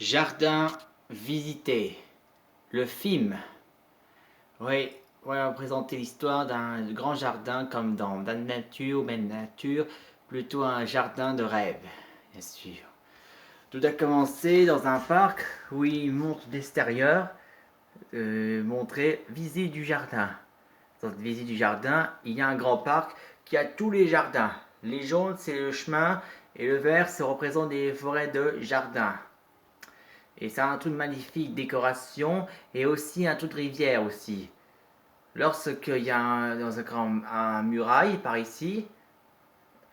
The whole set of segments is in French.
Jardin visité. Le film. Oui, on va présenter l'histoire d'un grand jardin comme dans la nature, même nature, plutôt un jardin de rêve, bien sûr. Tout a commencé dans un parc où il montre l'extérieur, montrer visite du jardin. Dans cette visite du jardin, il y a un grand parc qui a tous les jardins. Les jaunes, c'est le chemin, et le vert, ça représente des forêts de jardin. Et ça a un truc magnifique, décoration, et aussi un truc de rivière aussi. Lorsqu'il y a dans un muraille par ici,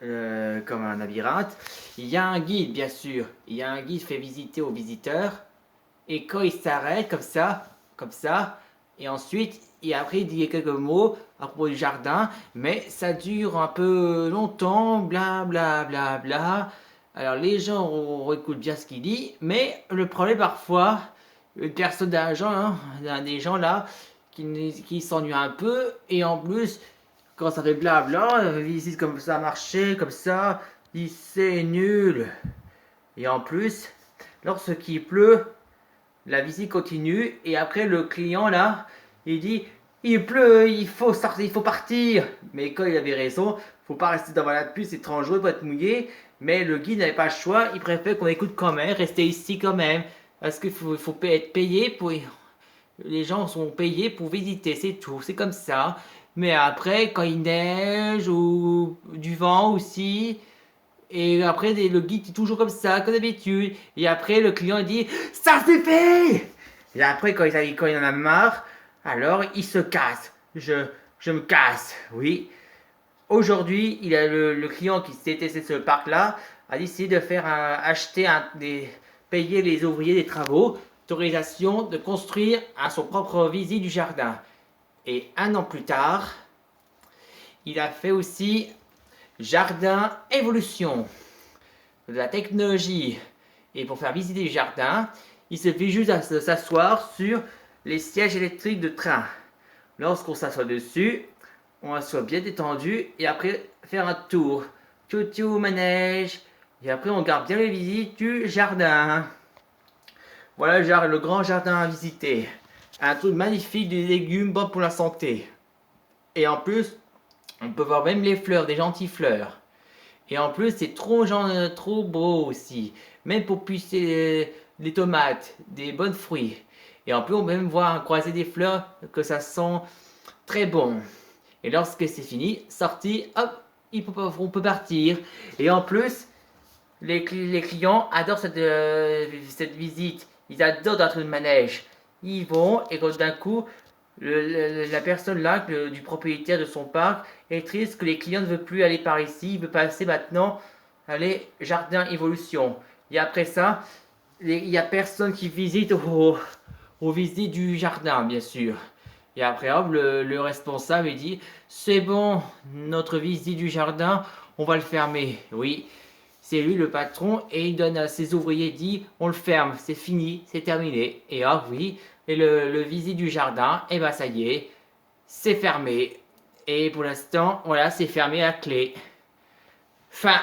comme un labyrinthe, il y a un guide bien sûr. Il y a un guide fait visiter aux visiteurs. Et quand il s'arrête comme ça, et ensuite, et après il dit quelques mots à propos du jardin, mais ça dure un peu longtemps, bla bla bla bla. Alors les gens écoutent bien ce qu'il dit, mais le problème parfois, une personne d'argent, hein, des gens là, qui s'ennuient un peu, et en plus, quand ça fait blabla, ici comme ça a marché, comme ça, dit c'est nul. Et en plus, lorsqu'il pleut, la visite continue et après le client là, il dit il pleut, il faut sortir, il faut partir. Mais quand il avait raison, faut pas rester dans la pluie, c'est dangereux pour être mouillé. Mais le guide n'avait pas le choix, il préfère qu'on écoute quand même, rester ici quand même. Parce qu'il faut être payé pour. Les gens sont payés pour visiter, c'est tout, c'est comme ça. Mais après, quand il neige ou du vent aussi, et après, le guide est toujours comme ça, comme d'habitude. Et après, le client dit ça suffit. Et après, quand il en a marre, alors il se casse. Je me casse, oui. Aujourd'hui, il a le client qui s'est testé ce parc-là a décidé de faire payer les ouvriers des travaux d'autorisation de construire à son propre visite du jardin. Et un an plus tard, il a fait aussi Jardin Évolution de la technologie. Et pour faire visiter le jardin, il suffit juste de s'asseoir sur les sièges électriques de train. Lorsqu'on s'assoit dessus, on s'assoit bien détendu et après faire un tour. Tchou manège. Et après on garde bien les visites du jardin. Voilà le grand jardin à visiter. Un truc magnifique, des légumes bons pour la santé. Et en plus, on peut voir même les fleurs, des gentilles fleurs. Et en plus, c'est trop beau aussi. Même pour pucer les tomates, des bons fruits. Et en plus, on peut même voir croiser des fleurs que ça sent très bon. Et lorsque c'est fini, sorti, hop, on peut partir. Et en plus, les clients adorent cette visite. Ils adorent d'entrer de manège. Ils vont et quand d'un coup, la personne là, du propriétaire de son parc, est triste que les clients ne veulent plus aller par ici. Il veut passer maintenant, aller jardin évolution. Et après ça, il n'y a personne qui visite aux visites du jardin, bien sûr. Et après, hop, le responsable il dit c'est bon, notre visite du jardin, on va le fermer. Oui, c'est lui le patron et il donne à ses ouvriers, dit on le ferme, c'est fini, c'est terminé. Et hop, oui, et le visite du jardin, et ben ça y est, c'est fermé. Et pour l'instant, voilà, c'est fermé à clé. Fin.